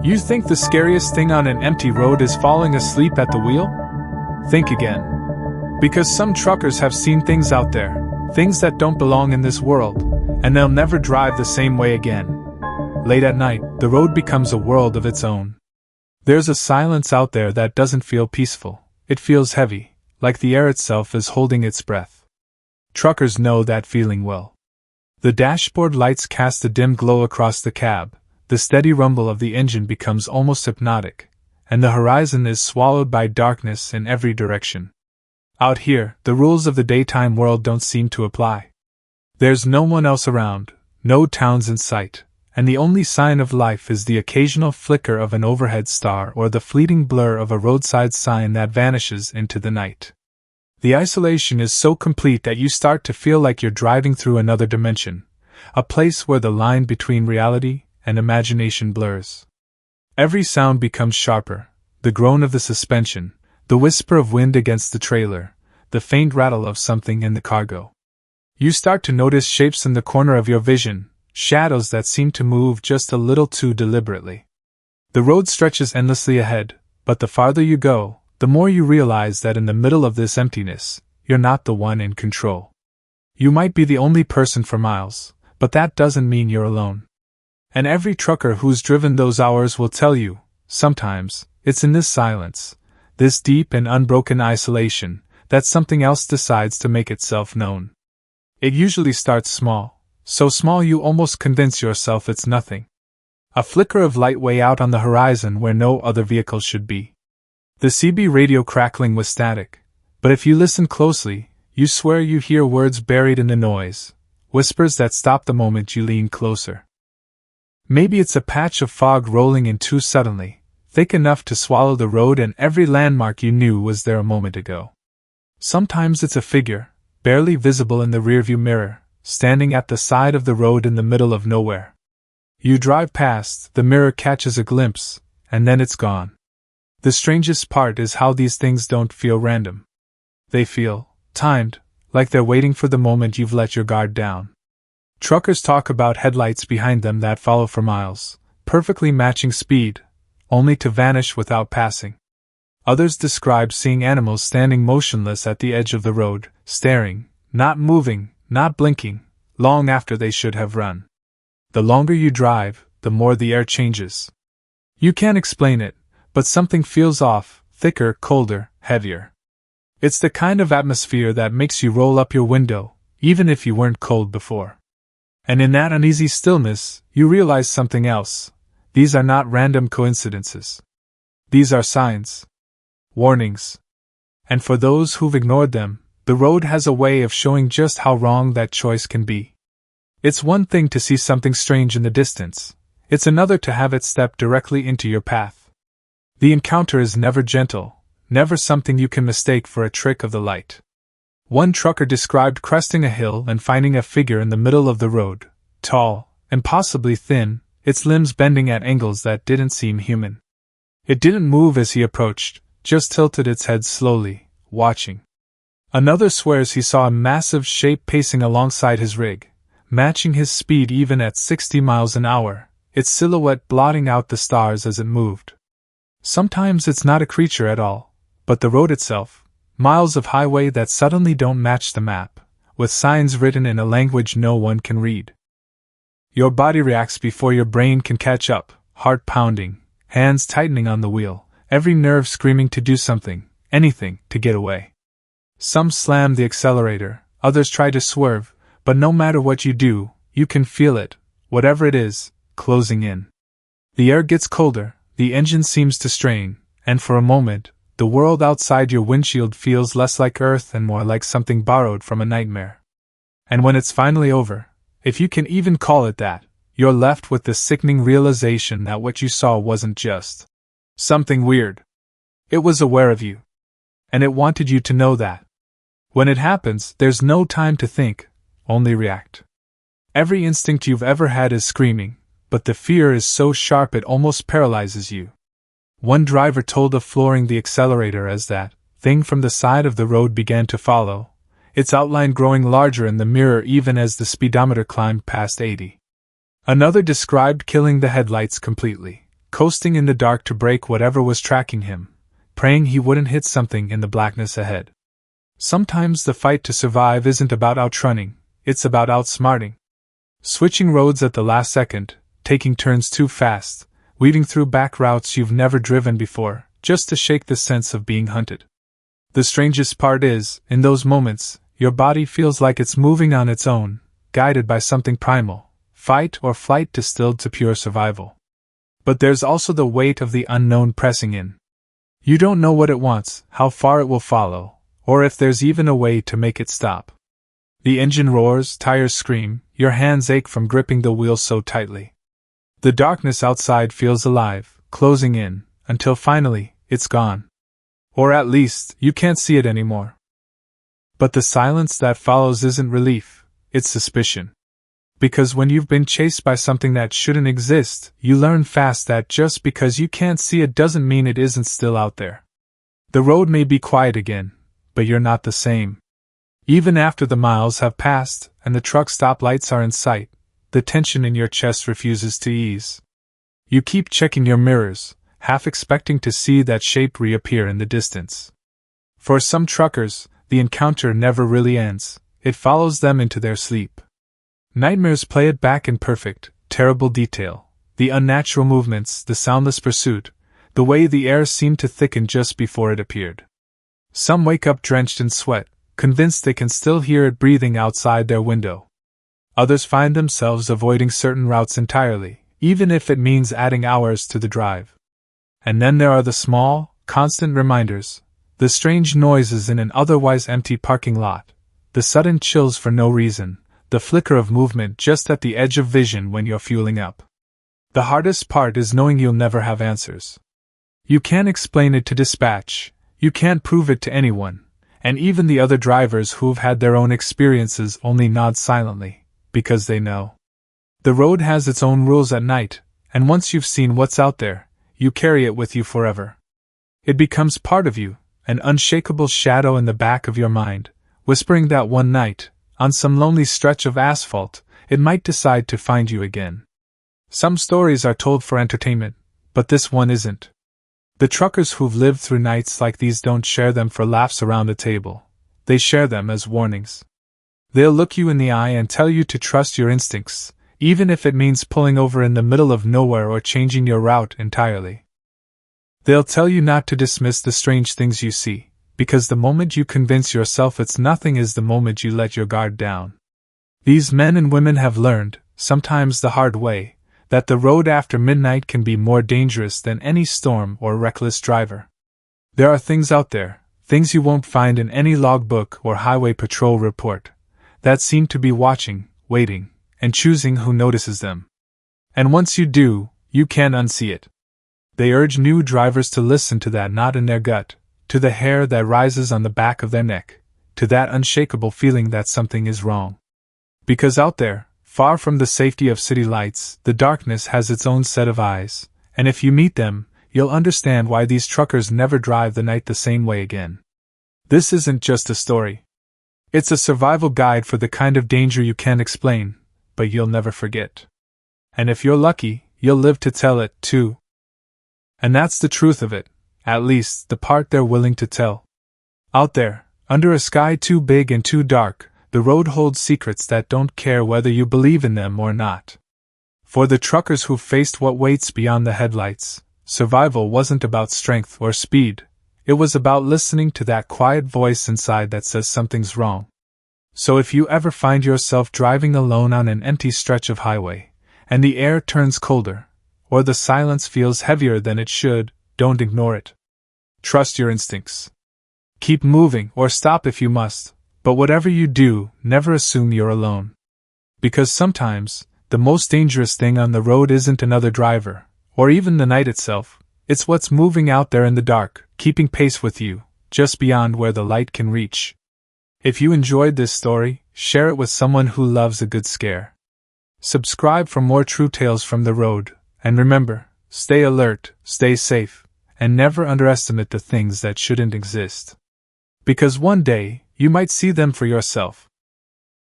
You think the scariest thing on an empty road is falling asleep at the wheel? Think again. Because some truckers have seen things out there, things that don't belong in this world, and they'll never drive the same way again. Late at night, the road becomes a world of its own. There's a silence out there that doesn't feel peaceful. It feels heavy, like the air itself is holding its breath. Truckers know that feeling well. The dashboard lights cast a dim glow across the cab, the steady rumble of the engine becomes almost hypnotic, and the horizon is swallowed by darkness in every direction. Out here, the rules of the daytime world don't seem to apply. There's no one else around, no towns in sight, and the only sign of life is the occasional flicker of an overhead star or the fleeting blur of a roadside sign that vanishes into the night. The isolation is so complete that you start to feel like you're driving through another dimension, a place where the line between reality and imagination blurs. Every sound becomes sharper, the groan of the suspension, the whisper of wind against the trailer, the faint rattle of something in the cargo. You start to notice shapes in the corner of your vision, shadows that seem to move just a little too deliberately. The road stretches endlessly ahead, but the farther you go, the more you realize that in the middle of this emptiness, you're not the one in control. You might be the only person for miles, but that doesn't mean you're alone. And every trucker who's driven those hours will tell you, sometimes, it's in this silence, this deep and unbroken isolation, that something else decides to make itself known. It usually starts small, so small you almost convince yourself it's nothing. A flicker of light way out on the horizon where no other vehicle should be. The CB radio crackling was static, but if you listen closely, you swear you hear words buried in the noise, whispers that stop the moment you lean closer. Maybe it's a patch of fog rolling in too suddenly, thick enough to swallow the road and every landmark you knew was there a moment ago. Sometimes it's a figure, barely visible in the rearview mirror, standing at the side of the road in the middle of nowhere. You drive past, the mirror catches a glimpse, and then it's gone. The strangest part is how these things don't feel random. They feel timed, like they're waiting for the moment you've let your guard down. Truckers talk about headlights behind them that follow for miles, perfectly matching speed, only to vanish without passing. Others describe seeing animals standing motionless at the edge of the road, staring, not moving, not blinking, long after they should have run. The longer you drive, the more the air changes. You can't explain it, but something feels off, thicker, colder, heavier. It's the kind of atmosphere that makes you roll up your window, even if you weren't cold before. And in that uneasy stillness, you realize something else. These are not random coincidences. These are signs. Warnings. And for those who've ignored them, the road has a way of showing just how wrong that choice can be. It's one thing to see something strange in the distance. It's another to have it step directly into your path. The encounter is never gentle, never something you can mistake for a trick of the light. One trucker described cresting a hill and finding a figure in the middle of the road, tall, and possibly thin, its limbs bending at angles that didn't seem human. It didn't move as he approached, just tilted its head slowly, watching. Another swears he saw a massive shape pacing alongside his rig, matching his speed even at 60 miles an hour, its silhouette blotting out the stars as it moved. Sometimes it's not a creature at all, but the road itself, miles of highway that suddenly don't match the map, with signs written in a language no one can read. Your body reacts before your brain can catch up, heart pounding, hands tightening on the wheel, every nerve screaming to do something, anything, to get away. Some slam the accelerator, others try to swerve, but no matter what you do, you can feel it, whatever it is, closing in. The air gets colder, the engine seems to strain, and for a moment, the world outside your windshield feels less like Earth and more like something borrowed from a nightmare. And when it's finally over, if you can even call it that, you're left with the sickening realization that what you saw wasn't just something weird. It was aware of you. And it wanted you to know that. When it happens, there's no time to think, only react. Every instinct you've ever had is screaming, but the fear is so sharp it almost paralyzes you. One driver told of flooring the accelerator as that thing from the side of the road began to follow, its outline growing larger in the mirror even as the speedometer climbed past 80. Another described killing the headlights completely, coasting in the dark to break whatever was tracking him, praying he wouldn't hit something in the blackness ahead. Sometimes the fight to survive isn't about outrunning, it's about outsmarting. Switching roads at the last second, taking turns too fast, weaving through back routes you've never driven before, just to shake the sense of being hunted. The strangest part is, in those moments, your body feels like it's moving on its own, guided by something primal, fight or flight distilled to pure survival. But there's also the weight of the unknown pressing in. You don't know what it wants, how far it will follow, or if there's even a way to make it stop. The engine roars, tires scream, your hands ache from gripping the wheel so tightly. The darkness outside feels alive, closing in, until finally, it's gone. Or at least, you can't see it anymore. But the silence that follows isn't relief, it's suspicion. Because when you've been chased by something that shouldn't exist, you learn fast that just because you can't see it doesn't mean it isn't still out there. The road may be quiet again, but you're not the same. Even after the miles have passed, and the truck stop lights are in sight, the tension in your chest refuses to ease. You keep checking your mirrors, half expecting to see that shape reappear in the distance. For some truckers, the encounter never really ends, it follows them into their sleep. Nightmares play it back in perfect, terrible detail, the unnatural movements, the soundless pursuit, the way the air seemed to thicken just before it appeared. Some wake up drenched in sweat, convinced they can still hear it breathing outside their window. Others find themselves avoiding certain routes entirely, even if it means adding hours to the drive. And then there are the small, constant reminders, the strange noises in an otherwise empty parking lot, the sudden chills for no reason, the flicker of movement just at the edge of vision when you're fueling up. The hardest part is knowing you'll never have answers. You can't explain it to dispatch, you can't prove it to anyone, and even the other drivers who've had their own experiences only nod silently, because they know. The road has its own rules at night, and once you've seen what's out there, you carry it with you forever. It becomes part of you, an unshakable shadow in the back of your mind, whispering that one night, on some lonely stretch of asphalt, it might decide to find you again. Some stories are told for entertainment, but this one isn't. The truckers who've lived through nights like these don't share them for laughs around a table. They share them as warnings. They'll look you in the eye and tell you to trust your instincts, even if it means pulling over in the middle of nowhere or changing your route entirely. They'll tell you not to dismiss the strange things you see, because the moment you convince yourself it's nothing is the moment you let your guard down. These men and women have learned, sometimes the hard way, that the road after midnight can be more dangerous than any storm or reckless driver. There are things out there, things you won't find in any logbook or highway patrol report, that seem to be watching, waiting, and choosing who notices them. And once you do, you can't unsee it. They urge new drivers to listen to that knot in their gut, to the hair that rises on the back of their neck, to that unshakable feeling that something is wrong. Because out there, far from the safety of city lights, the darkness has its own set of eyes, and if you meet them, you'll understand why these truckers never drive the night the same way again. This isn't just a story. It's a survival guide for the kind of danger you can't explain, but you'll never forget. And if you're lucky, you'll live to tell it, too. And that's the truth of it, at least the part they're willing to tell. Out there, under a sky too big and too dark, the road holds secrets that don't care whether you believe in them or not. For the truckers who faced what waits beyond the headlights, survival wasn't about strength or speed, it was about listening to that quiet voice inside that says something's wrong. So if you ever find yourself driving alone on an empty stretch of highway, and the air turns colder, or the silence feels heavier than it should, don't ignore it. Trust your instincts. Keep moving or stop if you must, but whatever you do, never assume you're alone. Because sometimes, the most dangerous thing on the road isn't another driver, or even the night itself, it's what's moving out there in the dark, keeping pace with you, just beyond where the light can reach. If you enjoyed this story, share it with someone who loves a good scare. Subscribe for more true tales from the road, and remember, stay alert, stay safe, and never underestimate the things that shouldn't exist. Because one day, you might see them for yourself.